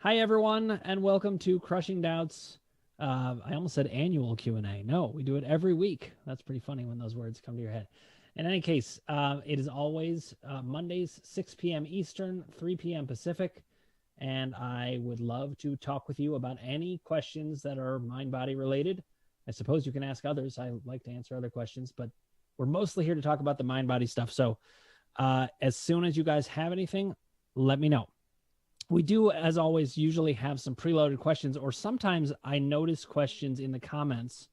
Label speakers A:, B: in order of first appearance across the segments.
A: Hi, everyone, and welcome to Crushing Doubts. I almost said annual Q&A. No, we do it every week. That's pretty funny when those words come to your head. In any case, it is always Mondays, 6 p.m. Eastern, 3 p.m. Pacific, and I would love to talk with you about any questions that are mind-body related. I suppose you can ask others. I like to answer other questions, but we're mostly here to talk about the mind-body stuff. So as soon as you guys have anything, let me know. We do, as always, usually have some preloaded questions, or sometimes I notice questions in the comments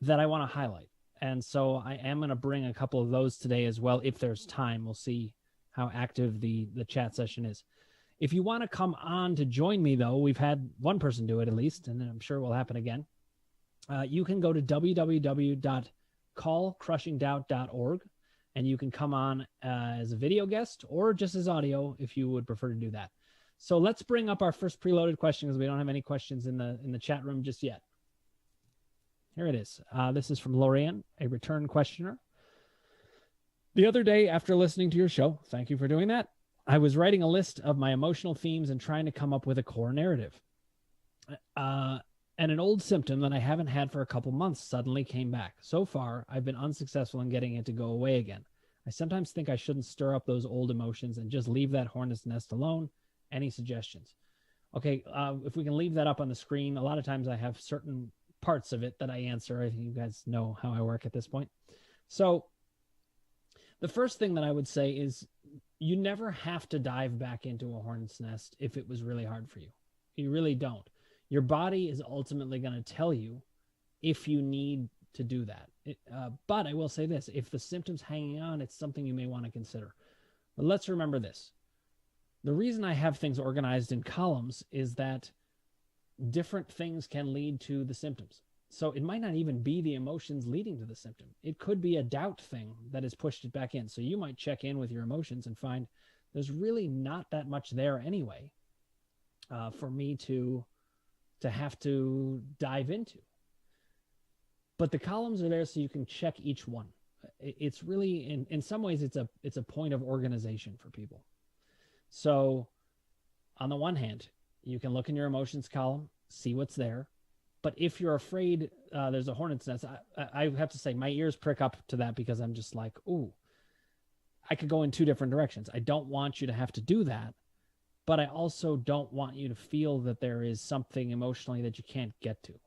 A: that I want to highlight. And so I am going to bring a couple of those today as well, if there's time. We'll see how active the chat session is. If you want to come on to join me, though, we've had one person do it at least, and I'm sure it will happen again. You can go to www.callcrushingdoubt.org, and you can come on as a video guest or just as audio if you would prefer to do that. So let's bring up our first preloaded question because we don't have any questions in the chat room just yet. Here it is. This is from Lorian, a return questioner. The other day, after listening to your show, thank you for doing that, I was writing a list of my emotional themes and trying to come up with a core narrative. And an old symptom that I haven't had for a couple months suddenly came back. So far, I've been unsuccessful in getting it to go away again. I sometimes think I shouldn't stir up those old emotions and just leave that hornet's nest alone. Any suggestions? Okay, if we can leave that up on the screen. A lot of times I have certain parts of it that I answer. I think you guys know how I work at this point. So the first thing that I would say is you never have to dive back into a hornet's nest if it was really hard for you. You really don't. Your body is ultimately going to tell you if you need to do that. But I will say this, if the symptom's hanging on, it's something you may want to consider. But let's remember this. The reason I have things organized in columns is that different things can lead to the symptoms. So it might not even be the emotions leading to the symptom. It could be a doubt thing that has pushed it back in. So you might check in with your emotions and find there's really not that much there anyway for me to have to dive into. But the columns are there so you can check each one. It's really, in some ways, it's a point of organization for people. So on the one hand, you can look in your emotions column, see what's there. But if you're afraid there's a hornet's nest, I have to say my ears prick up to that because I'm just like, ooh, I could go in two different directions. I don't want you to have to do that, but I also don't want you to feel that there is something emotionally that you can't get to.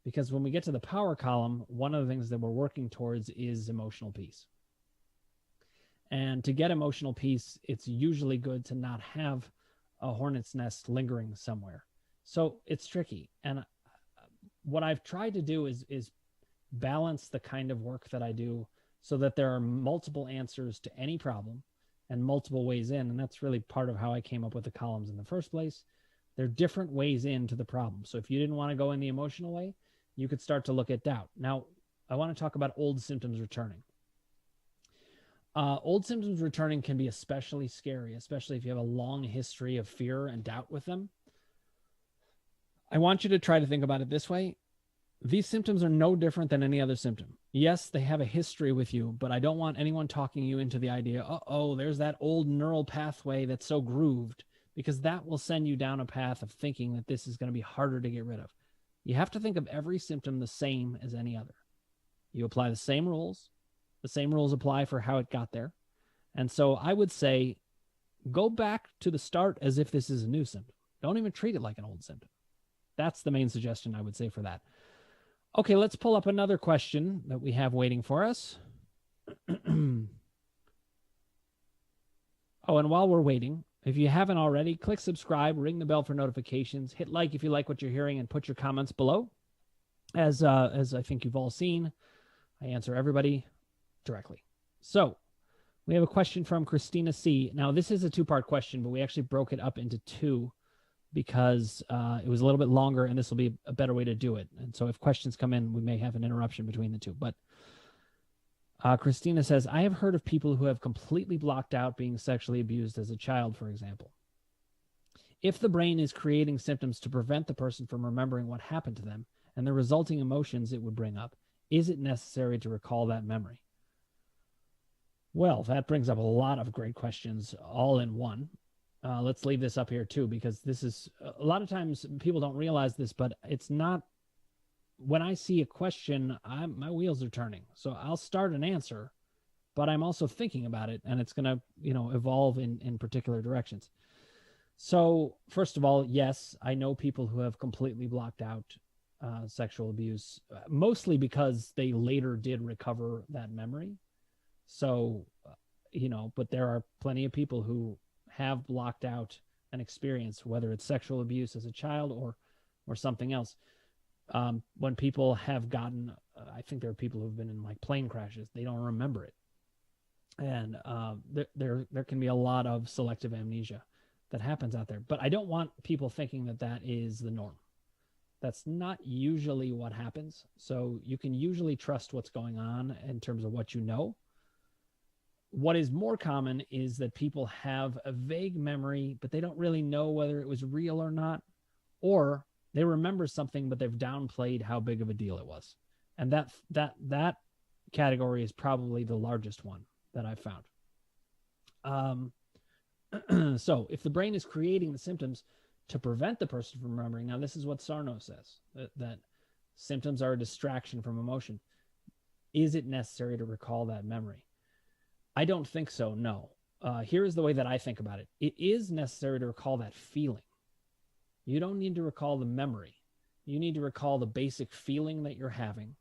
A: Because when we get to the power column, one of the things that we're working towards is emotional peace. And to get emotional peace, it's usually good to not have a hornet's nest lingering somewhere. So it's tricky. And what I've tried to do is balance the kind of work that I do so that there are multiple answers to any problem and multiple ways in. And that's really part of how I came up with the columns in the first place. There are different ways into the problem. So if you didn't want to go in the emotional way, you could start to look at doubt. Now, I want to talk about old symptoms returning. Old symptoms returning can be especially scary, especially if you have a long history of fear and doubt with them. I want you to try to think about it this way. These symptoms are no different than any other symptom. Yes, they have a history with you, but I don't want anyone talking you into the idea, uh-oh, there's that old neural pathway that's so grooved, because that will send you down a path of thinking that this is going to be harder to get rid of. You have to think of every symptom the same as any other. You apply the same rules. The same rules apply for how it got there. And so I would say go back to the start as if this is a new symptom. Don't even treat it like an old symptom. That's the main suggestion I would say for that. Okay, let's pull up another question that we have waiting for us. Oh, and while we're waiting, if you haven't already, click subscribe, ring the bell for notifications, hit like if you like what you're hearing, and put your comments below. As I think you've all seen, I answer everybody directly. So we have a question from Christina C. Now, this is a two-part question, but we actually broke it up into two because it was a little bit longer, and this will be a better way to do it. And so if questions come in, we may have an interruption between the two. But Christina says, I have heard of people who have completely blocked out being sexually abused as a child, for example. If the brain is creating symptoms to prevent the person from remembering what happened to them and the resulting emotions it would bring up, is it necessary to recall that memory? Well, that brings up a lot of great questions all in one. let's leave this up here too, because this is a lot of times people don't realize this, but it's not. When I see a question, my wheels are turning. So I'll start an answer, but I'm also thinking about it, and it's going to, evolve in particular directions. So first of all, yes, I know people who have completely blocked out sexual abuse, mostly because they later did recover that memory. So, but there are plenty of people who have blocked out an experience, whether it's sexual abuse as a child or something else. When people have gotten, I think there are people who've been in like plane crashes, they don't remember it. And there can be a lot of selective amnesia that happens out there. But I don't want people thinking that that is the norm. That's not usually what happens. So you can usually trust what's going on in terms of what you know. What is more common is that people have a vague memory, but they don't really know whether it was real or not, or they remember something, but they've downplayed how big of a deal it was. And that category is probably the largest one that I've found. So if the brain is creating the symptoms to prevent the person from remembering, now this is what Sarno says, that symptoms are a distraction from emotion. Is it necessary to recall that memory? I don't think so, no. Here is the way that I think about it. It is necessary to recall that feeling. You don't need to recall the memory. You need to recall the basic feeling that you're having,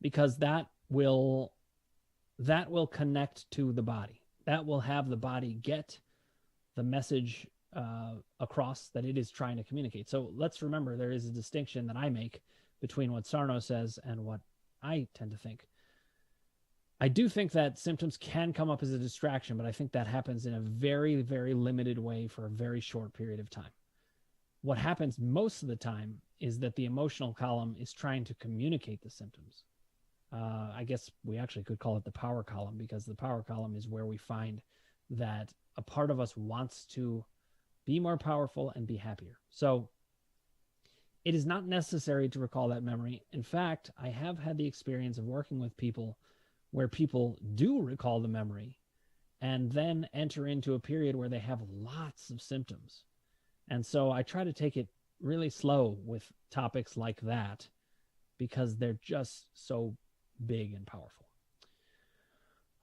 A: because that will connect to the body. That will have the body get the message across that it is trying to communicate. So let's remember, there is a distinction that I make between what Sarno says and what I tend to think. I do think that symptoms can come up as a distraction, but I think that happens in a very, very limited way for a very short period of time. What happens most of the time is that the emotional column is trying to communicate the symptoms. I guess we actually could call it the power column, because the power column is where we find that a part of us wants to be more powerful and be happier. So it is not necessary to recall that memory. In fact, I have had the experience of working with people where people do recall the memory and then enter into a period where they have lots of symptoms. And so I try to take it really slow with topics like that, because they're just so big and powerful.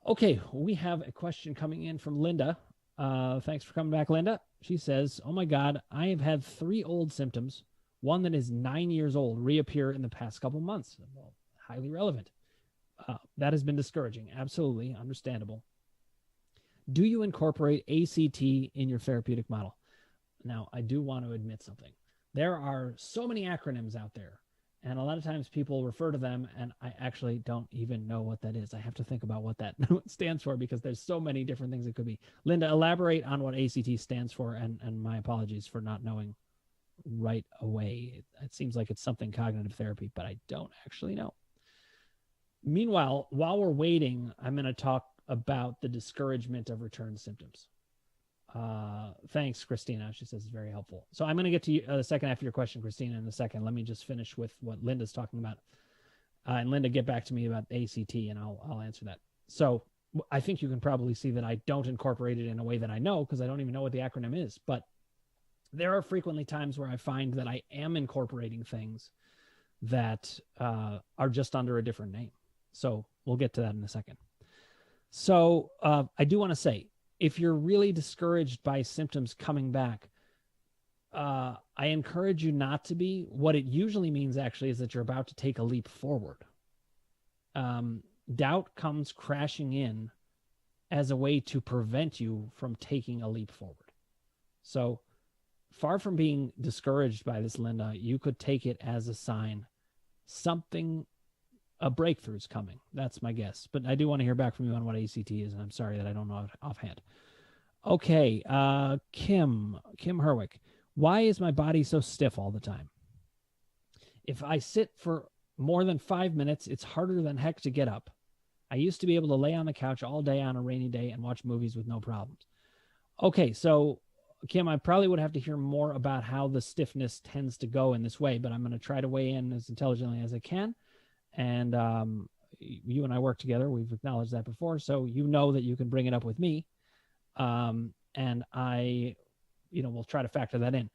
A: Okay, we have a question coming in from Linda. Thanks for coming back, Linda. She says, oh my God, I have had 3 old symptoms, one that is 9 years old, reappear in the past couple months. Well, highly relevant. That has been discouraging. Absolutely understandable. Do you incorporate ACT in your therapeutic model? Now, I do want to admit something. There are so many acronyms out there, and a lot of times people refer to them, and I actually don't even know what that is. I have to think about what that stands for, because there's so many different things it could be. Linda, elaborate on what ACT stands for, and my apologies for not knowing right away. It seems like it's something cognitive therapy, but I don't actually know. Meanwhile, while we're waiting, I'm going to talk about the discouragement of return symptoms. Thanks, Christina. She says it's very helpful. So I'm going to get to you, the second half of your question, Christina, in a second. Let me just finish with what Linda's talking about. And Linda, get back to me about ACT, and I'll answer that. So I think you can probably see that I don't incorporate it in a way that I know, because I don't even know what the acronym is. But there are frequently times where I find that I am incorporating things that are just under a different name. So we'll get to that in a second. So I do want to say, if you're really discouraged by symptoms coming back, I encourage you not to be. What it usually means actually is that you're about to take a leap forward. Doubt comes crashing in as a way to prevent you from taking a leap forward. So far from being discouraged by this, Linda, you could take it as a sign a breakthrough's coming. That's my guess. But I do want to hear back from you on what ACT is, and I'm sorry that I don't know it offhand. Okay, Kim Herwick. Why is my body so stiff all the time? If I sit for more than 5 minutes, it's harder than heck to get up. I used to be able to lay on the couch all day on a rainy day and watch movies with no problems. Okay, so Kim, I probably would have to hear more about how the stiffness tends to go in this way, but I'm going to try to weigh in as intelligently as I can. And you and I work together. We've acknowledged that before. So you know that you can bring it up with me. and I, will try to factor that in.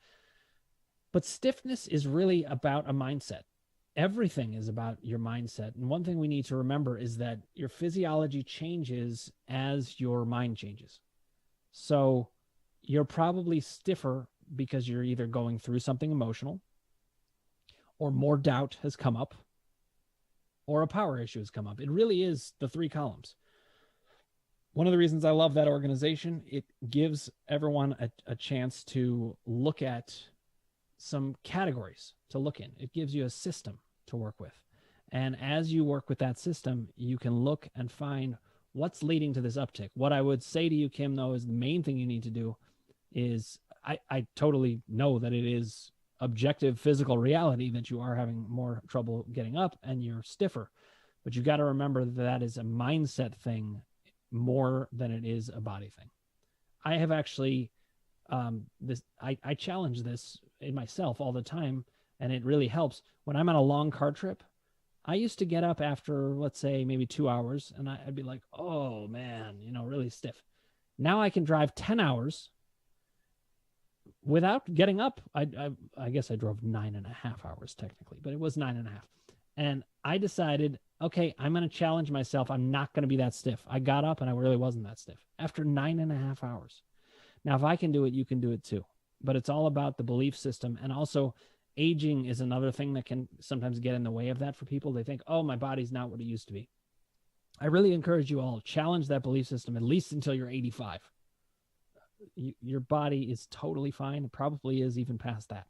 A: But stiffness is really about a mindset. Everything is about your mindset. And one thing we need to remember is that your physiology changes as your mind changes. So you're probably stiffer because you're either going through something emotional, or more doubt has come up, or a power issue has come up. It really is the three columns. One of the reasons I love that organization, it gives everyone a chance to look at some categories to look in. It gives you a system to work with. And as you work with that system, you can look and find what's leading to this uptick. What I would say to you, Kim, though, is the main thing you need to do is, I totally know that it is objective physical reality that you are having more trouble getting up and you're stiffer. But you've got to remember that is a mindset thing more than it is a body thing. I have actually, I challenge this in myself all the time, and it really helps. When I'm on a long car trip, I used to get up after, let's say, maybe 2 hours, and I'd be like, oh man, really stiff. Now I can drive 10 hours without getting up. I guess I drove 9.5 hours technically, but it was 9.5. And I decided, okay, I'm going to challenge myself. I'm not going to be that stiff. I got up and I really wasn't that stiff after 9.5 hours. Now, if I can do it, you can do it too. But it's all about the belief system. And also, aging is another thing that can sometimes get in the way of that for people. They think, oh, my body's not what it used to be. I really encourage you all, challenge that belief system at least until you're 85. Your body is totally fine. It probably is even past that.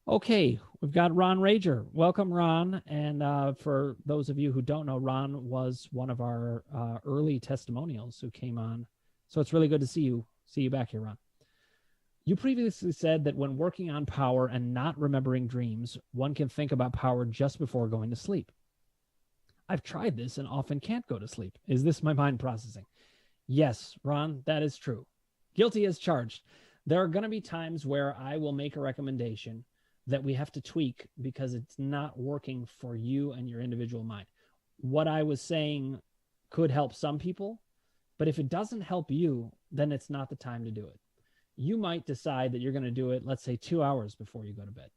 A: Okay, we've got Ron Rager. Welcome, Ron. And for those of you who don't know, Ron was one of our early testimonials who came on. So it's really good to see you back here, Ron. You previously said that when working on power and not remembering dreams, one can think about power just before going to sleep. I've tried this and often can't go to sleep. Is this my mind processing? Yes, Ron, that is true. Guilty as charged. There are going to be times where I will make a recommendation that we have to tweak because it's not working for you and your individual mind. What I was saying could help some people, but if it doesn't help you, then it's not the time to do it. You might decide that you're going to do it, let's say 2 hours before you go to bed.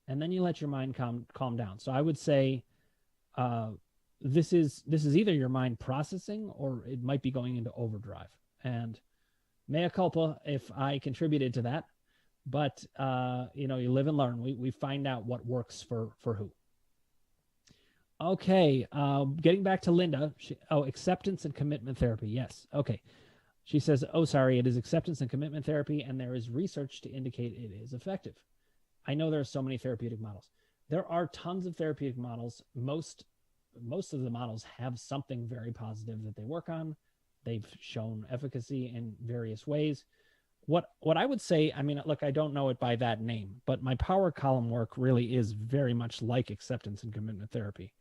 A: And then you let your mind calm down. So I would say this is either your mind processing or it might be going into overdrive. And mea culpa if I contributed to that. But, you live and learn. We find out what works for who. Okay, getting back to Linda. Acceptance and commitment therapy. Yes. Okay. She says, it is acceptance and commitment therapy, and there is research to indicate it is effective. I know there are so many therapeutic models. There are tons of therapeutic models. Most of the models have something very positive that they work on. They've shown efficacy in various ways. What I would say, look, I don't know it by that name, but my power column work really is very much like acceptance and commitment therapy,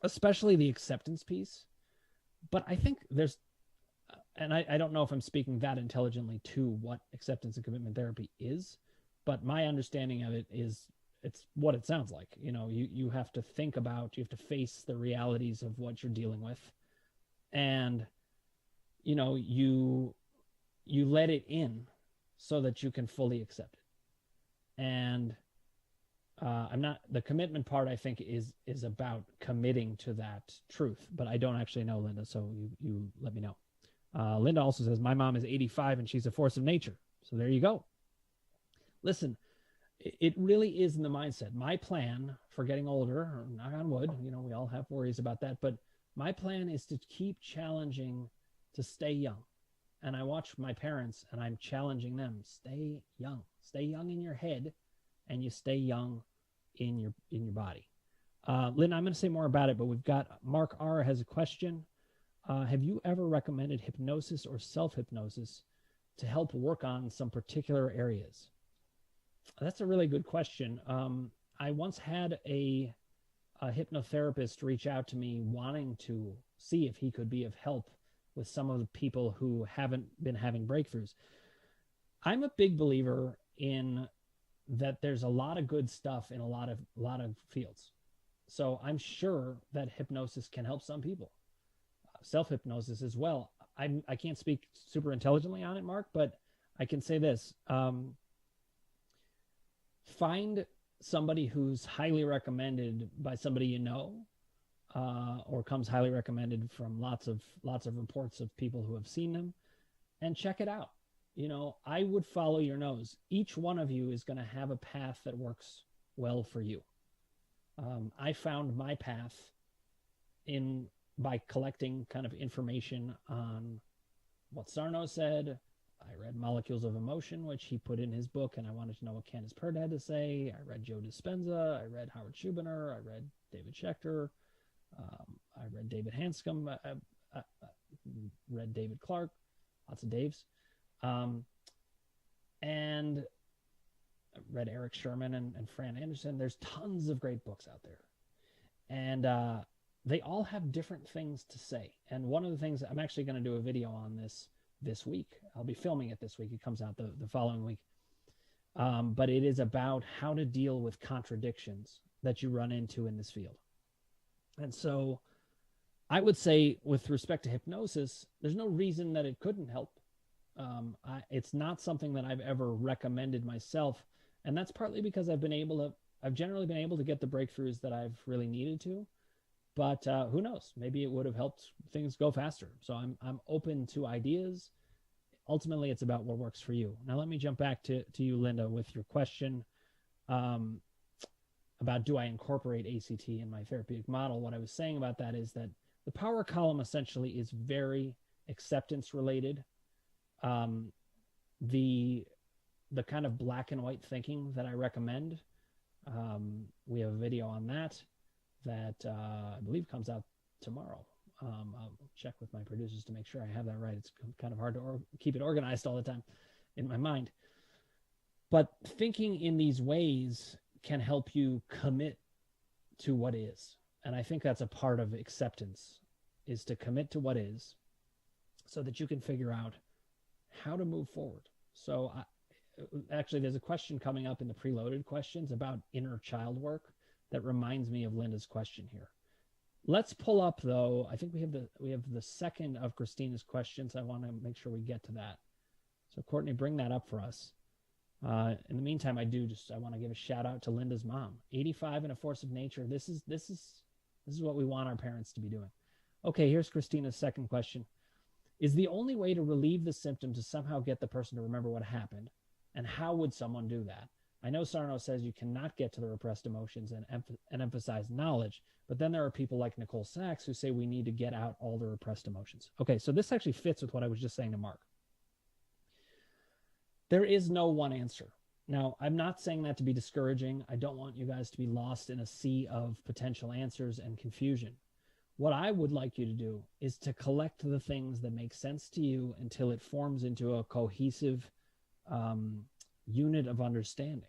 A: especially the acceptance piece. But I think there's, and I don't know if I'm speaking that intelligently to what acceptance and commitment therapy is, but my understanding of it is it's what it sounds like. You have to think about, you have to face the realities of what you're dealing with. And, you let it in so that you can fully accept it. And the commitment part, I think, is about committing to that truth, but I don't actually know, Linda, so you let me know. Linda also says, my mom is 85 and she's a force of nature. So there you go. Listen, it really is in the mindset. My plan for getting older, knock on wood, we all have worries about that, but my plan is to keep challenging to stay young. And I watch my parents and I'm challenging them, stay young in your head, and you stay young in your body. Lynn, I'm going to say more about it, but we've got Mark R has a question. Have you ever recommended hypnosis or self-hypnosis to help work on some particular areas? That's a really good question. I once had a hypnotherapist reach out to me wanting to see if he could be of help with some of the people who haven't been having breakthroughs. I'm a big believer in that there's a lot of good stuff in a lot of fields. So I'm sure that hypnosis can help some people. Self-hypnosis as well. I can't speak super intelligently on it, Mark, but I can say this. Find somebody who's highly recommended by somebody you know, or comes highly recommended from lots of reports of people who have seen them, and check it out. You know, I would follow your nose. Each one of you is going to have a path that works well for you. I found my path by collecting kind of information on what Sarno said. I read Molecules of Emotion, which he put in his book, and I wanted to know what Candace Pert had to say. I read Joe Dispenza. I read Howard Schubiner. I read David Schechter. I read David Hanscom. I read David Clark. Lots of Daves. And I read Eric Sherman and Fran Anderson. There's tons of great books out there. And they all have different things to say. And one of the things, I'm actually going to do a video on this week. I'll be filming it this week. It comes out the following week. But it is about how to deal with contradictions that you run into in this field. And so I would say, with respect to hypnosis, there's no reason that it couldn't help. It's not something that I've ever recommended myself. And that's partly because I've generally been able to get the breakthroughs that I've really needed to. But who knows? Maybe it would have helped things go faster. So I'm open to ideas. Ultimately, it's about what works for you. Now, let me jump back to you, Linda, with your question about, do I incorporate ACT in my therapeutic model? What I was saying about that is that the power column essentially is very acceptance related. The kind of black and white thinking that I recommend, we have a video on that I believe comes out tomorrow. I'll check with my producers to make sure I have that right. It's kind of hard to keep it organized all the time in my mind. But thinking in these ways can help you commit to what is. And I think that's a part of acceptance, is to commit to what is so that you can figure out how to move forward. So actually, there's a question coming up in the preloaded questions about inner child work that reminds me of Linda's question here. Let's pull up, though. I think we have the second of Christina's questions. I want to make sure we get to that. So Courtney, bring that up for us. In the meantime, I want to give a shout out to Linda's mom. 85 and a force of nature. This is what we want our parents to be doing. Okay, here's Christina's second question. Is the only way to relieve the symptom to somehow get the person to remember what happened? And how would someone do that? I know Sarno says you cannot get to the repressed emotions and emphasize knowledge, but then there are people like Nicole Sachs who say we need to get out all the repressed emotions. Okay, so this actually fits with what I was just saying to Mark. There is no one answer. Now, I'm not saying that to be discouraging. I don't want you guys to be lost in a sea of potential answers and confusion. What I would like you to do is to collect the things that make sense to you until it forms into a cohesive unit of understanding.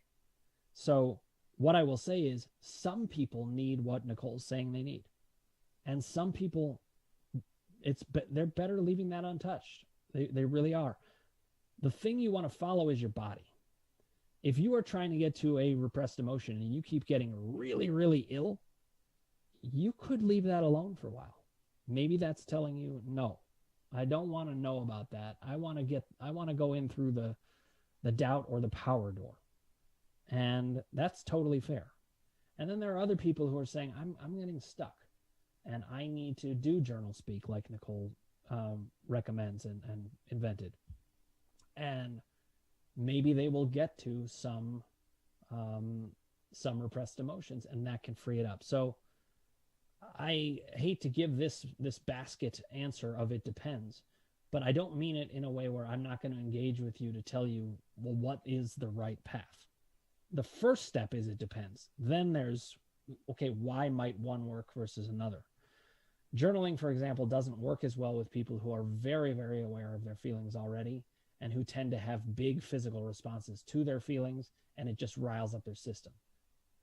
A: So what I will say is, some people need what Nicole's saying they need. And some people, they're better leaving that untouched. They really are. The thing you want to follow is your body. If you are trying to get to a repressed emotion and you keep getting really, really ill, you could leave that alone for a while. Maybe that's telling you, no, I don't want to know about that. I want to go in through the doubt or the power door. And that's totally fair. And then there are other people who are saying, I'm getting stuck and I need to do journal speak like Nicole recommends and invented. And maybe they will get to some repressed emotions, and that can free it up. So I hate to give this basket answer of it depends, but I don't mean it in a way where I'm not going to engage with you to tell you, well, what is the right path? The first step is it depends. Then there's, okay, why might one work versus another? Journaling, for example, doesn't work as well with people who are very, very aware of their feelings already and who tend to have big physical responses to their feelings, and it just riles up their system.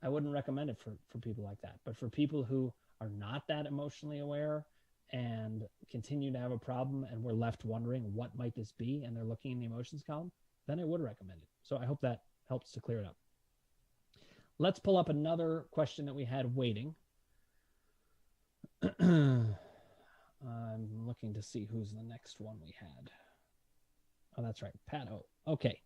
A: I wouldn't recommend it for people like that. But for people who are not that emotionally aware and continue to have a problem and we're left wondering what might this be, and they're looking in the emotions column, then I would recommend it. So I hope that helps to clear it up. Let's pull up another question that we had waiting. I'm looking to see who's the next one we had. Oh, that's right. Pat O. Okay.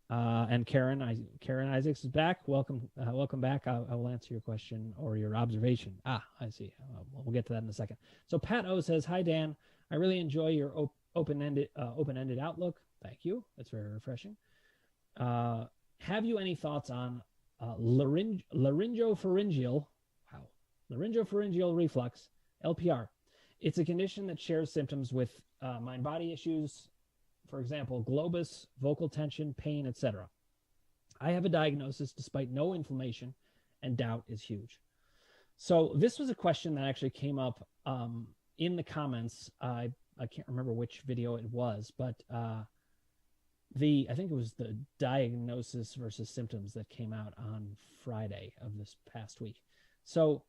A: And Karen Isaacs is back. Welcome back. I will answer your question or your observation. I see. We'll get to that in a second. So Pat O says, "Hi Dan, I really enjoy your open-ended outlook. Thank you. That's very refreshing. Have you any thoughts on laryngopharyngeal reflux, LPR? It's a condition that shares symptoms with mind-body issues. For example, globus, vocal tension, pain, etc. I have a diagnosis despite no inflammation, and doubt is huge." So this was a question that actually came up in the comments. I can't remember which video it was, but I think it was the diagnosis versus symptoms that came out on Friday of this past week. So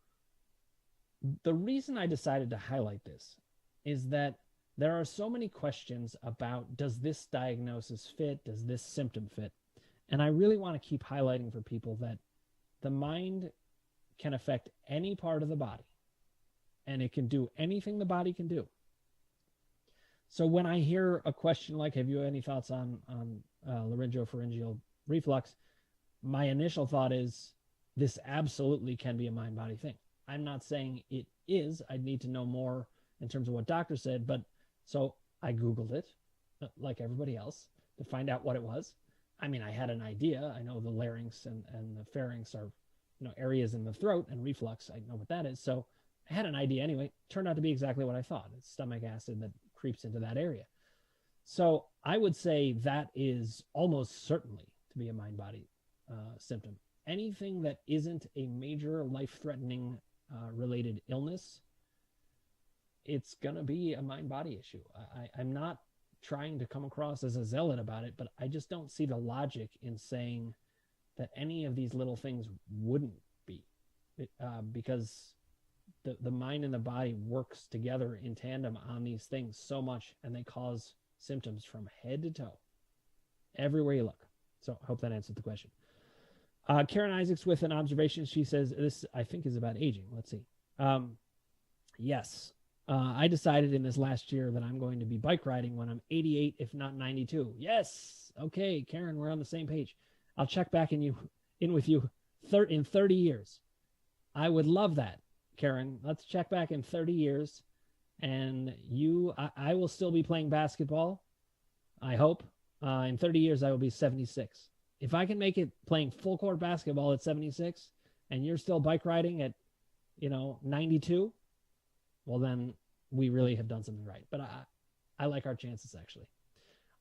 A: the reason I decided to highlight this is that there are so many questions about, does this diagnosis fit? Does this symptom fit? And I really want to keep highlighting for people that the mind can affect any part of the body, and it can do anything the body can do. So when I hear a question like, have you any thoughts on laryngopharyngeal reflux? My initial thought is, this absolutely can be a mind-body thing. I'm not saying it is. I'd need to know more in terms of what doctors said, but so I Googled it, like everybody else, to find out what it was. I mean, I had an idea. I know the larynx and the pharynx are, areas in the throat, and reflux, I know what that is. So I had an idea anyway. Turned out to be exactly what I thought. It's stomach acid that creeps into that area. So I would say that is almost certainly to be a mind-body symptom. Anything that isn't a major life-threatening related illness, it's going to be a mind-body issue. I'm not trying to come across as a zealot about it, but I just don't see the logic in saying that any of these little things wouldn't be, because the mind and the body works together in tandem on these things so much, and they cause symptoms from head to toe, everywhere you look. So I hope that answered the question. Karen Isaacs with an observation. She says, this I think is about aging. Let's see. Yes. I decided in this last year that I'm going to be bike riding when I'm 88, if not 92. Yes. Okay, Karen, we're on the same page. I'll check back in with you in 30 years. I would love that, Karen. Let's check back in 30 years, and I will still be playing basketball. I hope. In 30 years, I will be 76. If I can make it playing full court basketball at 76, and you're still bike riding at, 92, well, then we really have done something right. But I like our chances, actually.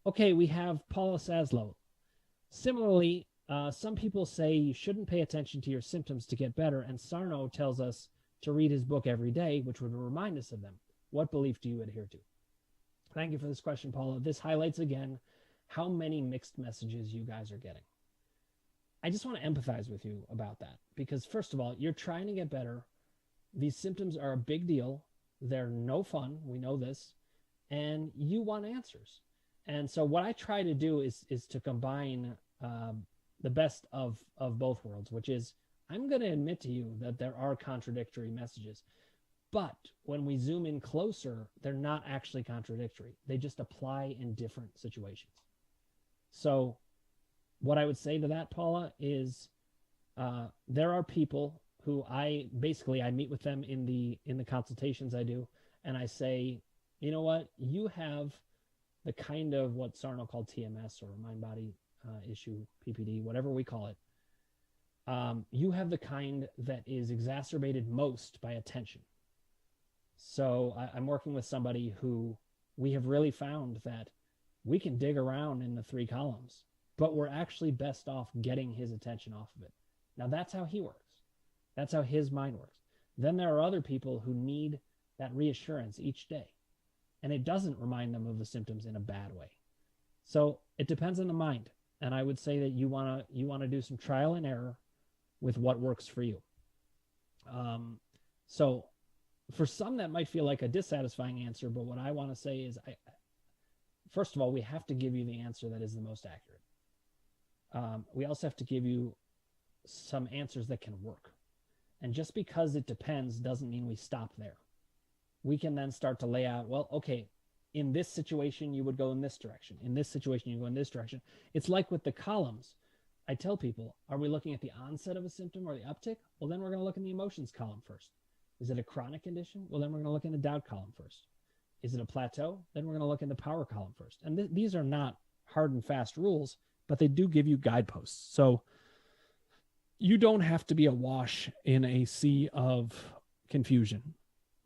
A: Okay, we have Paula Saslow. Similarly, some people say you shouldn't pay attention to your symptoms to get better, and Sarno tells us to read his book every day, which would remind us of them. What belief do you adhere to? Thank you for this question, Paula. This highlights again how many mixed messages you guys are getting. I just want to empathize with you about that, because first of all, you're trying to get better. These symptoms are a big deal. They're no fun. We know this. And you want answers. And so what I try to do is to combine the best of both worlds, which is, I'm going to admit to you that there are contradictory messages. But when we zoom in closer, they're not actually contradictory. They just apply in different situations. So what I would say to that, Paula, is there are people who I meet with them in the consultations I do, and I say, you know what, you have the kind of what Sarno called TMS, or mind-body issue, PPD, whatever we call it. You have the kind that is exacerbated most by attention. So I'm working with somebody who we have really found that we can dig around in the 3 columns, but we're actually best off getting his attention off of it. Now that's how he works. That's how his mind works. Then there are other people who need that reassurance each day, and it doesn't remind them of the symptoms in a bad way. So it depends on the mind. And I would say that you want to do some trial and error with what works for you. So for some, that might feel like a dissatisfying answer, but what I want to say is, first of all, we have to give you the answer that is the most accurate. We also have to give you some answers that can work. And just because it depends doesn't mean we stop there. we can then start to lay out, well, okay, in this situation, you would go in this direction. In this situation, you go in this direction. It's like with the columns. I tell people, are we looking at the onset of a symptom or the uptick? Well, then we're going to look in the emotions column first. Is it a chronic condition? Well, then we're going to look in the doubt column first. Is it a plateau? Then we're going to look in the power column first. And these are not hard and fast rules, but they do give you guideposts. So you don't have to be awash in a sea of confusion,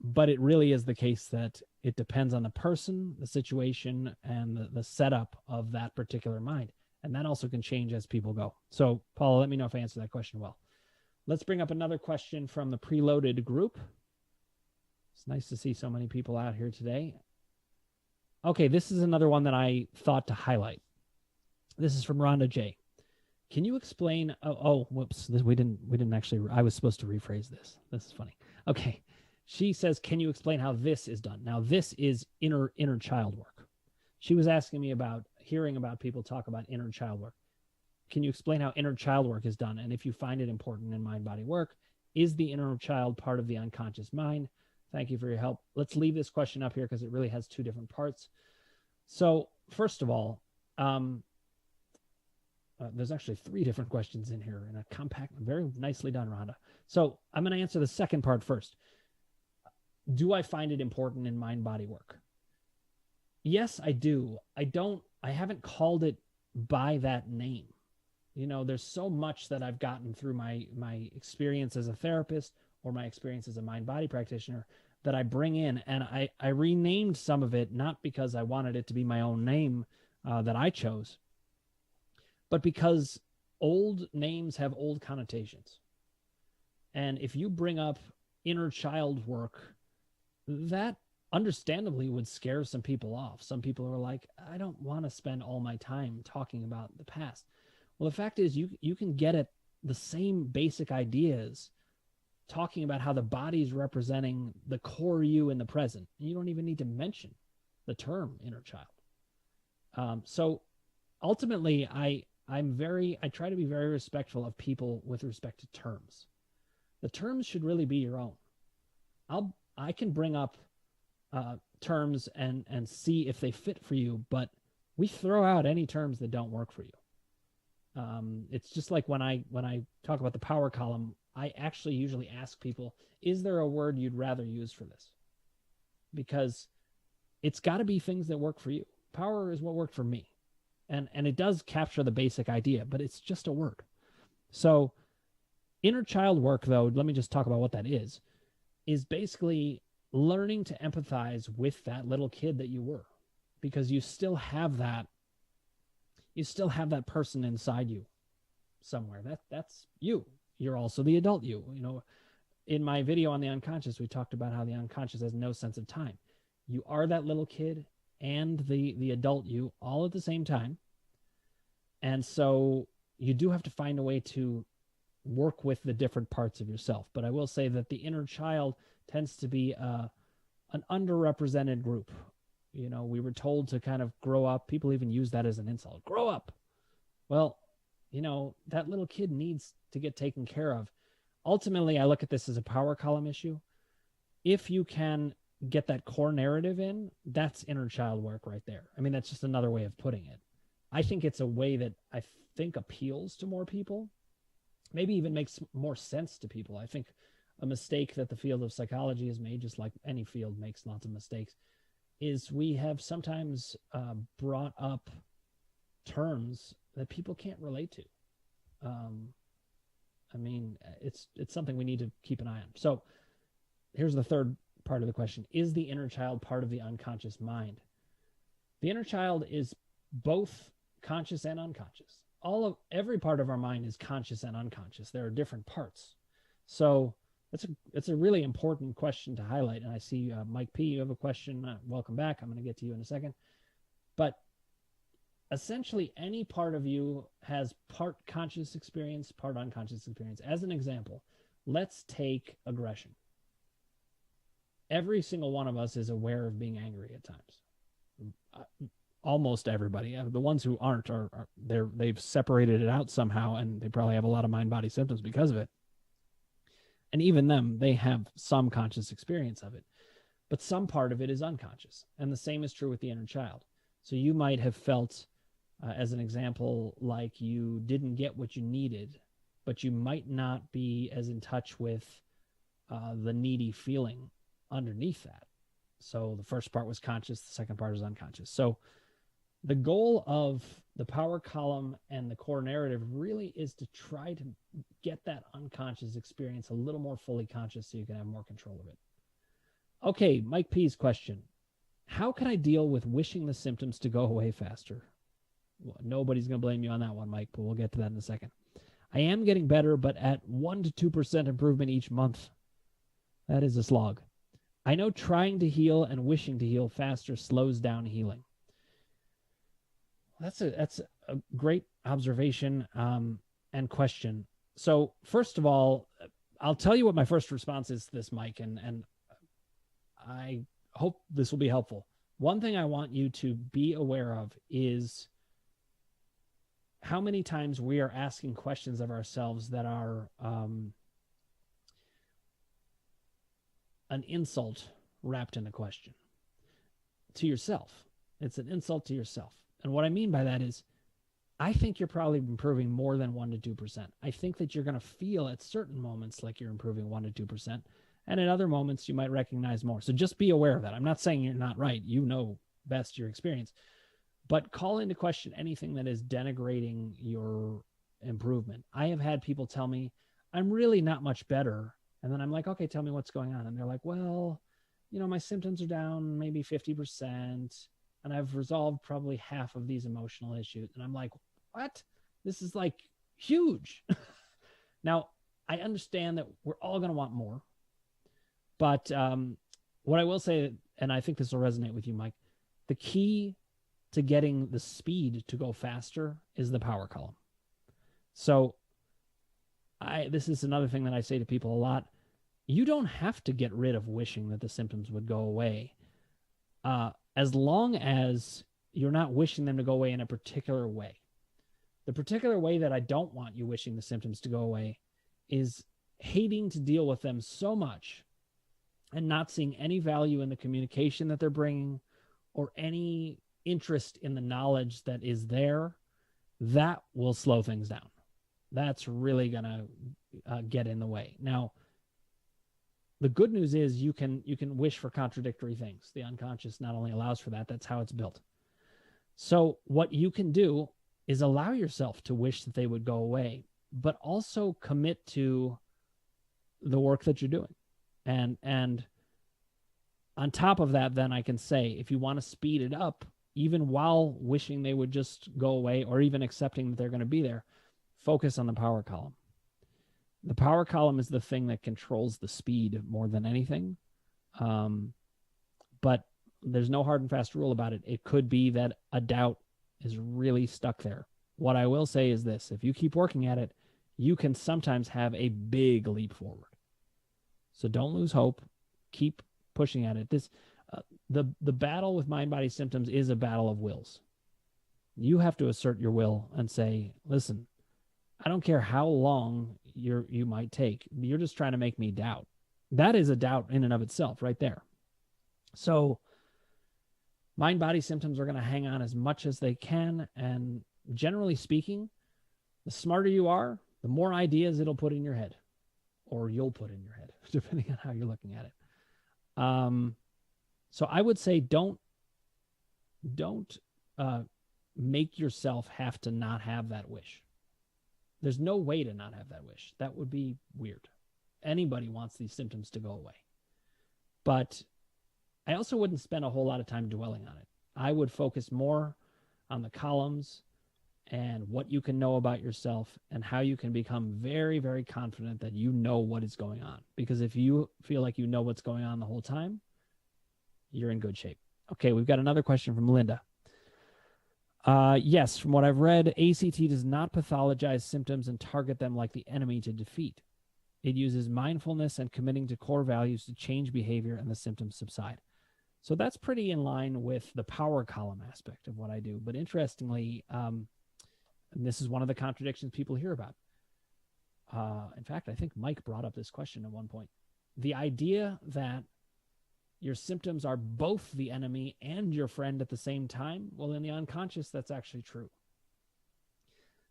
A: but it really is the case that it depends on the person, the situation, and the setup of that particular mind. And that also can change as people go. So, Paula, let me know if I answered that question well. Let's bring up another question from the Preloaded group. It's nice to see so many people out here today. Okay, this is another one that I thought to highlight. This is from Rhonda J. Can you explain? Whoops! We didn't actually. I was supposed to rephrase this. This is funny. Okay, she says, "Can you explain how this is done?" Now, this is inner child work. She was asking me about hearing about people talk about inner child work. Can you explain how inner child work is done? And if you find it important in mind-body work, is the inner child part of the unconscious mind? Thank you for your help. Let's leave this question up here because it really has two different parts. So first of all, there's actually three different questions in here in a compact, very nicely done, Rhonda. So I'm going to answer the second part first. Do I find it important in mind-body work? Yes, I do. I haven't called it by that name. You know, there's so much that I've gotten through my experience as a therapist or my experience as a mind-body practitioner that I bring in, and I renamed some of it, not because I wanted it to be my own name that I chose, but because old names have old connotations. And if you bring up inner child work, that understandably would scare some people off. Some people are like, I don't want to spend all my time talking about the past. Well, the fact is you can get at the same basic ideas talking about how the body's representing the core you in the present. And you don't even need to mention the term inner child. So ultimately, I try to be very respectful of people with respect to terms. The terms should really be your own. I can bring up terms and see if they fit for you, but we throw out any terms that don't work for you. It's just like when I talk about the power column, I actually usually ask people, is there a word you'd rather use for this? Because it's got to be things that work for you. Power is what worked for me. And it does capture the basic idea, but it's just a word. So inner child work, though, let me just talk about what that is basically learning to empathize with that little kid that you were, because you still have that person inside you somewhere. That's you. You're also the adult you. You know, in my video on the unconscious, we talked about how the unconscious has no sense of time. You are that little kid and the adult you all at the same time. And so you do have to find a way to work with the different parts of yourself. But I will say that the inner child tends to be an underrepresented group. You know, we were told to kind of grow up. People even use that as an insult. Grow up. Well, you know, that little kid needs to get taken care of. Ultimately, I look at this as a power column issue. If you can get that core narrative in, that's inner child work right there. I mean, that's just another way of putting it. I think it's a way that I think appeals to more people, maybe even makes more sense to people. I think a mistake that the field of psychology has made, just like any field makes lots of mistakes, is we have sometimes brought up terms that people can't relate to. I mean, it's something we need to keep an eye on. So here's the third part of the question. Is the inner child part of the unconscious mind? The inner child is both conscious and unconscious. Every part of our mind is conscious and unconscious. There are different parts. So it's a really important question to highlight. And I see Mike P, you have a question. Welcome back. I'm going to get to you in a second. But essentially, any part of you has part conscious experience, part unconscious experience. As an example, let's take aggression. Every single one of us is aware of being angry at times. Almost everybody. The ones who aren't they've separated it out somehow, and they probably have a lot of mind-body symptoms because of it. And even them, they have some conscious experience of it. but some part of it is unconscious. And the same is true with the inner child. So you might have felt, as an example, like you didn't get what you needed, but you might not be as in touch with the needy feeling underneath that. So the first part was conscious, the second part is unconscious. So the goal of the power column and the core narrative really is to try to get that unconscious experience a little more fully conscious so you can have more control of it. Okay, Mike P's question. How can I deal with wishing the symptoms to go away faster? Well, nobody's going to blame you on that one, Mike, but we'll get to that in a second. I am getting better, but at 1 to 2% improvement each month. That is a slog. I know trying to heal and wishing to heal faster slows down healing. That's a great observation and question. So first of all, I'll tell you what my first response is to this, Mike, and I hope this will be helpful. One thing I want you to be aware of is how many times we are asking questions of ourselves that are an insult wrapped in a question to yourself. It's an insult to yourself. And what I mean by that is, I think you're probably improving more than 1 to 2%. I think that you're going to feel at certain moments like you're improving 1 to 2%. And at other moments, you might recognize more. So just be aware of that. I'm not saying you're not right. You know best your experience. But call into question anything that is denigrating your improvement. I have had people tell me, I'm really not much better. And then I'm like, okay, tell me what's going on. And they're like, well, you know, my symptoms are down maybe 50%. And I've resolved probably half of these emotional issues. And I'm like, what? This is like huge. Now, I understand that we're all going to want more. But what I will say, and I think this will resonate with you, Mike, the key to getting the speed to go faster is the power column. So this is another thing that I say to people a lot. You don't have to get rid of wishing that the symptoms would go away. As long as you're not wishing them to go away in a particular way. The particular way that I don't want you wishing the symptoms to go away is hating to deal with them so much and not seeing any value in the communication that they're bringing or any interest in the knowledge that is there. That will slow things down. That's really going to get in the way. Now, the good news is you can wish for contradictory things. The unconscious not only allows for that, that's how it's built. So what you can do is allow yourself to wish that they would go away, but also commit to the work that you're doing. And on top of that, then I can say, if you want to speed it up, even while wishing they would just go away or even accepting that they're going to be there, focus on the power column. The power column is the thing that controls the speed more than anything. But there's no hard and fast rule about it. It could be that a doubt is really stuck there. What I will say is this: if you keep working at it, you can sometimes have a big leap forward. So don't lose hope. Keep pushing at it. The battle with mind-body symptoms is a battle of wills. You have to assert your will and say, listen, I don't care how long you might take. You're just trying to make me doubt. That is a doubt in and of itself right there. So mind-body symptoms are going to hang on as much as they can. And generally speaking, the smarter you are, the more ideas it'll put in your head, or you'll put in your head, depending on how you're looking at it. So I would say don't make yourself have to not have that wish. There's no way to not have that wish. That would be weird. Anybody wants these symptoms to go away. But I also wouldn't spend a whole lot of time dwelling on it. I would focus more on the columns and what you can know about yourself and how you can become very, very confident that you know what is going on. Because if you feel like you know what's going on the whole time, you're in good shape. Okay, we've got another question from Linda. Yes, from what I've read, ACT does not pathologize symptoms and target them like the enemy to defeat. It uses mindfulness and committing to core values to change behavior and the symptoms subside. So that's pretty in line with the power column aspect of what I do. But interestingly, and this is one of the contradictions people hear about. In fact, I think Mike brought up this question at one point. The idea that your symptoms are both the enemy and your friend at the same time, well, in the unconscious, that's actually true.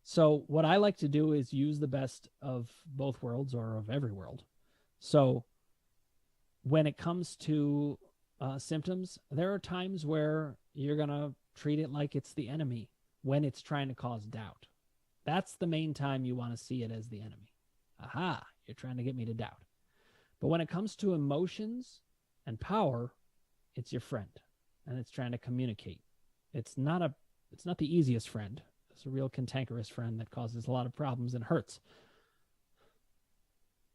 A: So what I like to do is use the best of both worlds, or of every world. So when it comes to symptoms, there are times where you're going to treat it like it's the enemy when it's trying to cause doubt. That's the main time you want to see it as the enemy. Aha, you're trying to get me to doubt. But when it comes to emotions and power, it's your friend, and it's trying to communicate. It's not the easiest friend. It's a real cantankerous friend that causes a lot of problems and hurts.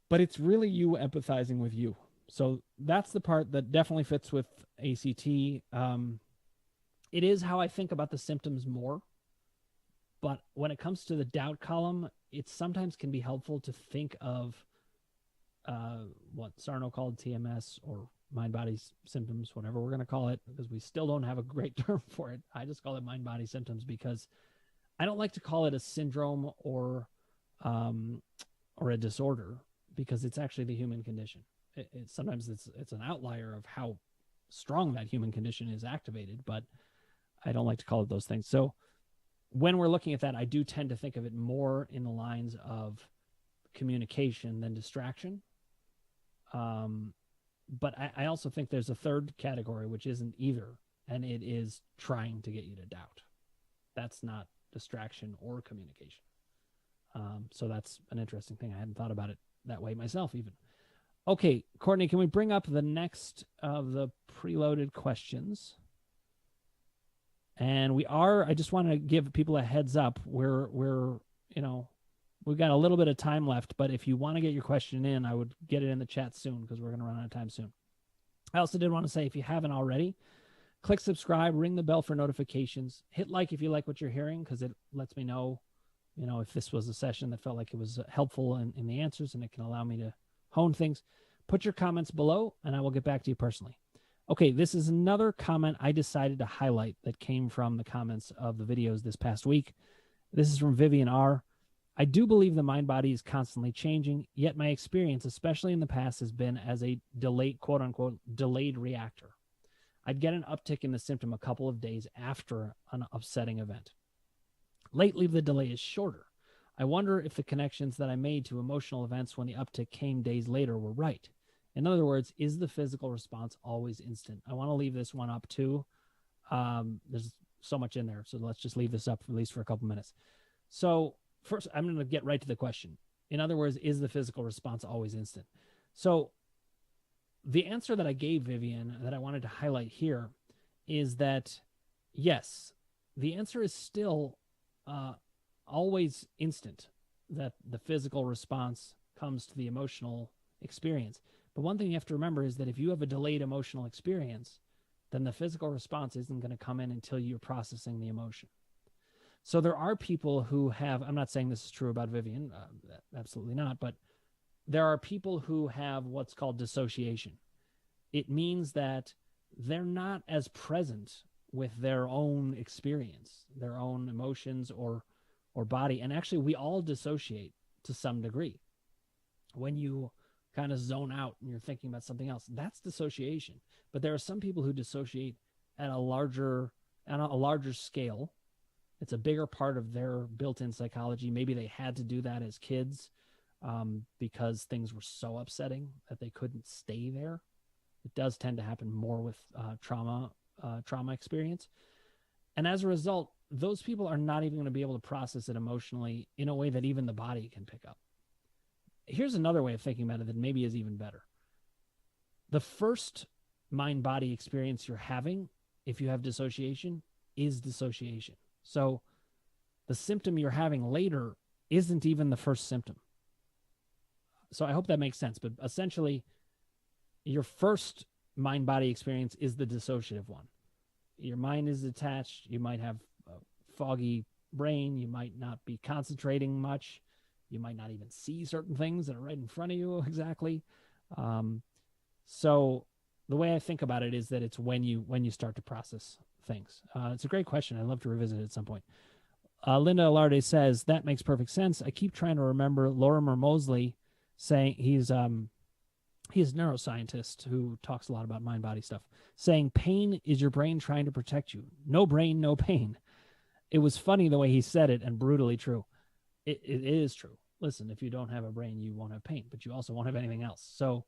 A: But it's really you empathizing with you. So that's the part that definitely fits with ACT. It is how I think about the symptoms more. But when it comes to the doubt column, it sometimes can be helpful to think of what Sarno called TMS, or mind-body symptoms, whatever we're going to call it, because we still don't have a great term for it. I just call it mind-body symptoms because I don't like to call it a syndrome or a disorder, because it's actually the human condition. Sometimes it's an outlier of how strong that human condition is activated, but I don't like to call it those things. So when we're looking at that, I do tend to think of it more in the lines of communication than distraction. But I also think there's a third category, which isn't either, and it is trying to get you to doubt. That's not distraction or communication. So that's an interesting thing. I hadn't thought about it that way myself even. Okay, Courtney, can we bring up the next of the preloaded questions? And I just want to give people a heads up. We've got a little bit of time left, but if you want to get your question in, I would get it in the chat soon, because we're going to run out of time soon. I also did want to say, if you haven't already, click subscribe, ring the bell for notifications, hit like if you like what you're hearing, because it lets me know, if this was a session that felt like it was helpful in the answers, and it can allow me to hone things. Put your comments below, and I will get back to you personally. Okay, this is another comment I decided to highlight that came from the comments of the videos this past week. This is from Vivian R. I do believe the mind-body is constantly changing, yet my experience, especially in the past, has been as a delayed, quote-unquote, delayed reactor. I'd get an uptick in the symptom a couple of days after an upsetting event. Lately, the delay is shorter. I wonder if the connections that I made to emotional events when the uptick came days later were right. In other words, is the physical response always instant? I want to leave this one up too. There's so much in there, so let's just leave this up at least for a couple minutes. So first, I'm going to get right to the question. In other words, is the physical response always instant? So the answer that I gave Vivian that I wanted to highlight here is that, yes, the answer is still always instant, that the physical response comes to the emotional experience. But one thing you have to remember is that if you have a delayed emotional experience, then the physical response isn't going to come in until you're processing the emotion. So there are people who have, I'm not saying this is true about Vivian, absolutely not, but there are people who have what's called dissociation. It means that they're not as present with their own experience, their own emotions or body. And actually, we all dissociate to some degree. When you kind of zone out and you're thinking about something else, that's dissociation. But there are some people who dissociate at a larger scale. It's a bigger part of their built-in psychology. Maybe they had to do that as kids because things were so upsetting that they couldn't stay there. It does tend to happen more with trauma experience. And as a result, those people are not even going to be able to process it emotionally in a way that even the body can pick up. Here's another way of thinking about it that maybe is even better. The first mind-body experience you're having, if you have dissociation, is dissociation. So the symptom you're having later isn't even the first symptom. So I hope that makes sense. But essentially, your first mind-body experience is the dissociative one. Your mind is detached. You might have a foggy brain. You might not be concentrating much. You might not even see certain things that are right in front of you exactly. So the way I think about it is that it's when you start to process things. It's a great question. I'd love to revisit it at some point. Linda Alarde says, that makes perfect sense. I keep trying to remember Lorimer Moseley saying, he's He's a neuroscientist who talks a lot about mind-body stuff, saying pain is your brain trying to protect you. No brain, no pain. It was funny the way he said it and brutally true. It is true. Listen, if you don't have a brain, you won't have pain, but you also won't have anything else. So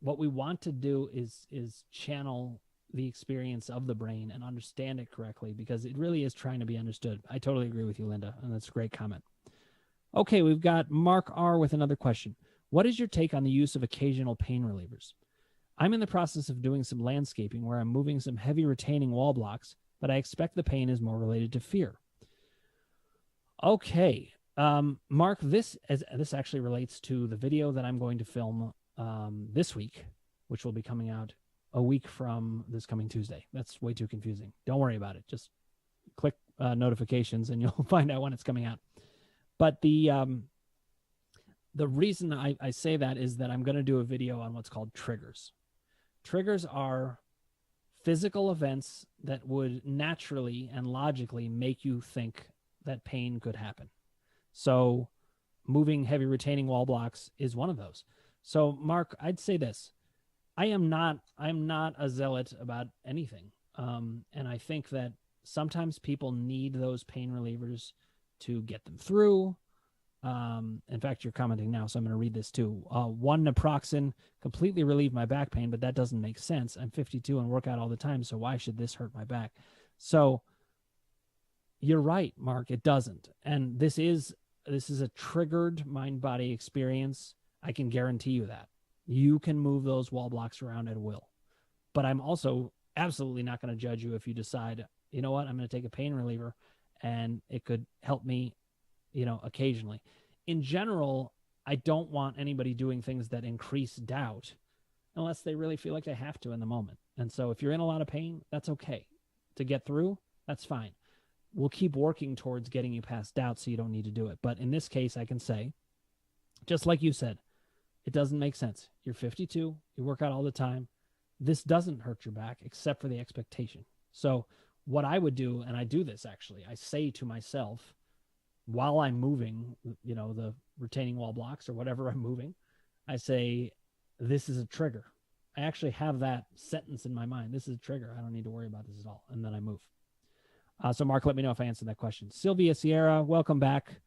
A: what we want to do is channel the experience of the brain and understand it correctly, because it really is trying to be understood. I totally agree with you, Linda, and that's a great comment. Okay, we've got Mark R with another question. What is your take on the use of occasional pain relievers? I'm in the process of doing some landscaping where I'm moving some heavy retaining wall blocks, but I expect the pain is more related to fear. Okay, Mark, this actually relates to the video that I'm going to film this week, which will be coming out a week from this coming Tuesday. That's way too confusing. Don't worry about it. Just click notifications and you'll find out when it's coming out. But the reason I say that is that I'm going to do a video on what's called triggers. Triggers are physical events that would naturally and logically make you think that pain could happen. So moving heavy retaining wall blocks is one of those. So Mark, I'd say this. I'm not a zealot about anything. And I think that sometimes people need those pain relievers to get them through. In fact, you're commenting now, so I'm going to read this too. One naproxen completely relieved my back pain, but that doesn't make sense. I'm 52 and work out all the time, so why should this hurt my back? So you're right, Mark, it doesn't. And this is a triggered mind-body experience. I can guarantee you that. You can move those wall blocks around at will. But I'm also absolutely not going to judge you if you decide, you know what, I'm going to take a pain reliever and it could help me, occasionally. In general, I don't want anybody doing things that increase doubt unless they really feel like they have to in the moment. And so if you're in a lot of pain, that's okay. To get through, that's fine. We'll keep working towards getting you past doubt so you don't need to do it. But in this case, I can say, just like you said, it doesn't make sense. You're 52, you work out all the time. This doesn't hurt your back except for the expectation. So what I would do, and I do this actually, I say to myself, while I'm moving, the retaining wall blocks or whatever I'm moving, I say, this is a trigger. I actually have that sentence in my mind. This is a trigger. I don't need to worry about this at all. And then I move. So Mark, let me know if I answered that question. Sylvia Sierra, welcome back.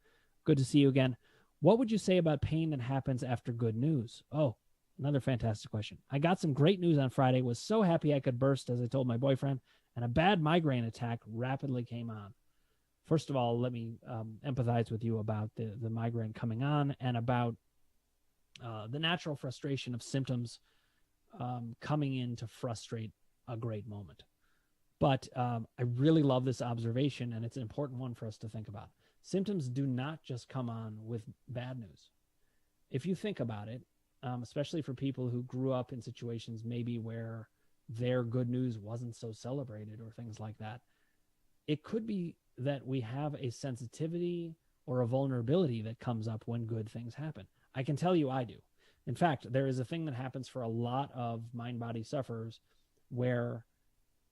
A: Good to see you again. What would you say about pain that happens after good news? Oh, another fantastic question. I got some great news on Friday. Was so happy I could burst, as I told my boyfriend, and a bad migraine attack rapidly came on. First of all, let me empathize with you about the migraine coming on and about the natural frustration of symptoms coming in to frustrate a great moment. But I really love this observation, and it's an important one for us to think about. Symptoms do not just come on with bad news. If you think about it, especially for people who grew up in situations maybe where their good news wasn't so celebrated or things like that, it could be that we have a sensitivity or a vulnerability that comes up when good things happen. I can tell you I do. In fact, there is a thing that happens for a lot of mind-body sufferers where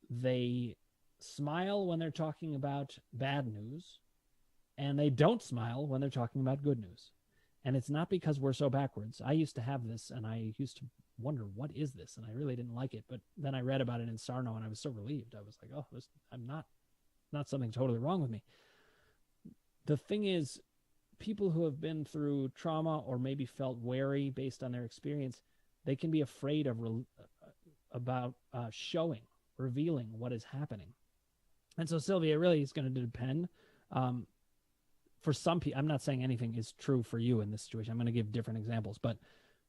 A: they smile when they're talking about bad news and they don't smile when they're talking about good news. And it's not because we're so backwards. I used to have this and I used to wonder, what is this? And I really didn't like it. But then I read about it in Sarno and I was so relieved. I was like, oh, I'm not something totally wrong with me. The thing is, people who have been through trauma or maybe felt wary based on their experience, they can be afraid of revealing what is happening. And so, Sylvia, it really is going to depend. For some people, I'm not saying anything is true for you in this situation. I'm going to give different examples. But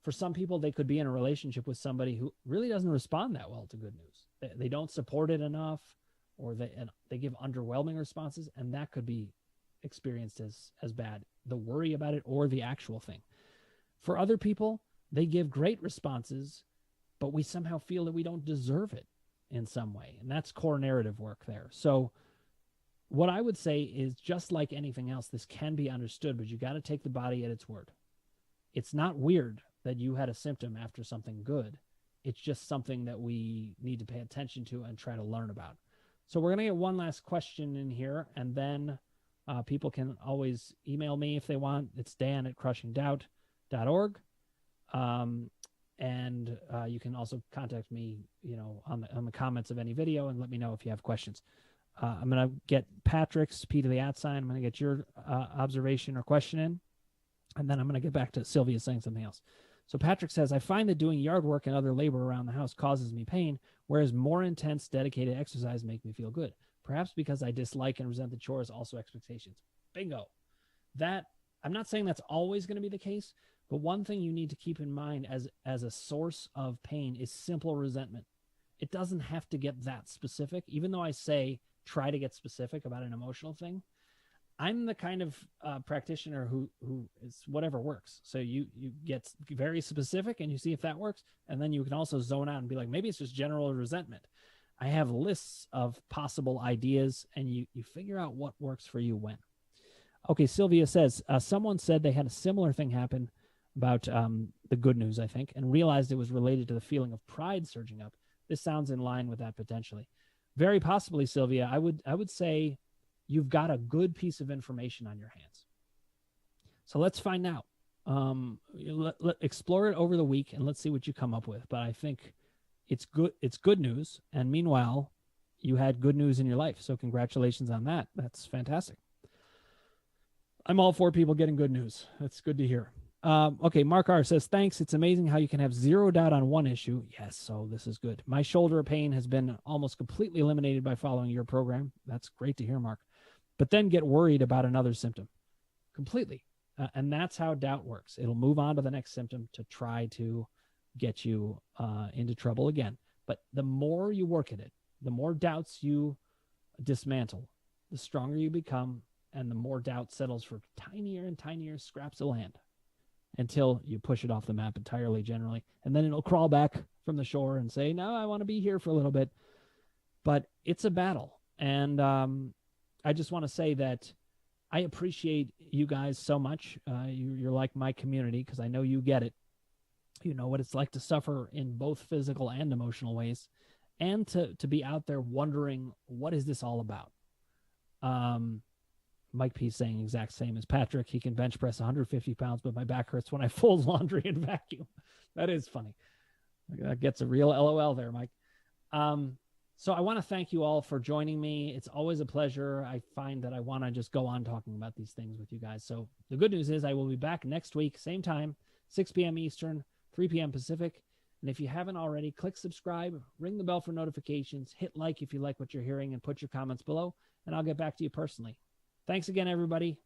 A: for some people, they could be in a relationship with somebody who really doesn't respond that well to good news. They don't support it enough, or they give underwhelming responses, and that could be experienced as bad, the worry about it or the actual thing. For other people, they give great responses, but we somehow feel that we don't deserve it in some way, and that's core narrative work there. So what I would say is, just like anything else, this can be understood, but you got to take the body at its word. It's not weird that you had a symptom after something good. It's just something that we need to pay attention to and try to learn about. So we're going to get one last question in here, and then people can always email me if they want. It's Dan@crushingdoubt.org. And you can also contact me, on the comments of any video, and let me know if you have questions. I'm going to get Patrick's P to the @ sign. I'm going to get your observation or question in, and then I'm going to get back to Sylvia saying something else. So Patrick says, I find that doing yard work and other labor around the house causes me pain, whereas more intense, dedicated exercise make me feel good. Perhaps because I dislike and resent the chores, also expectations. Bingo. That, I'm not saying that's always going to be the case, but one thing you need to keep in mind as a source of pain is simple resentment. It doesn't have to get that specific, even though I say try to get specific about an emotional thing. I'm the kind of practitioner who is whatever works. So you get very specific and you see if that works. And then you can also zone out and be like, maybe it's just general resentment. I have lists of possible ideas, and you figure out what works for you when. Okay, Sylvia says, someone said they had a similar thing happen about the good news, I think, and realized it was related to the feeling of pride surging up. This sounds in line with that potentially. Very possibly, Sylvia. I would say you've got a good piece of information on your hands. So let's find out. Explore it over the week, and let's see what you come up with. But I think it's good news. And meanwhile, you had good news in your life. So congratulations on that. That's fantastic. I'm all for people getting good news. That's good to hear. Okay, Mark R says, thanks. It's amazing how you can have zero doubt on one issue. Yes, so this is good. My shoulder pain has been almost completely eliminated by following your program. That's great to hear, Mark. But then get worried about another symptom. Completely. And that's how doubt works. It'll move on to the next symptom to try to get you into trouble again. But the more you work at it, the more doubts you dismantle, the stronger you become, and the more doubt settles for tinier and tinier scraps of land until you push it off the map entirely, generally. And then it'll crawl back from the shore and say, no, I want to be here for a little bit. But it's a battle. And I just want to say that I appreciate you guys so much. You're like my community, because I know you get it. You know what it's like to suffer in both physical and emotional ways, and to be out there wondering, what is this all about? Mike P saying exact same as Patrick. He can bench press 150 pounds, but my back hurts when I fold laundry and vacuum. That is funny. That gets a real LOL there, Mike. So I want to thank you all for joining me. It's always a pleasure. I find that I want to just go on talking about these things with you guys. So the good news is I will be back next week, same time, 6 p.m. Eastern, 3 p.m. Pacific. And if you haven't already, click subscribe, ring the bell for notifications, hit like if you like what you're hearing, and put your comments below, and I'll get back to you personally. Thanks again, everybody.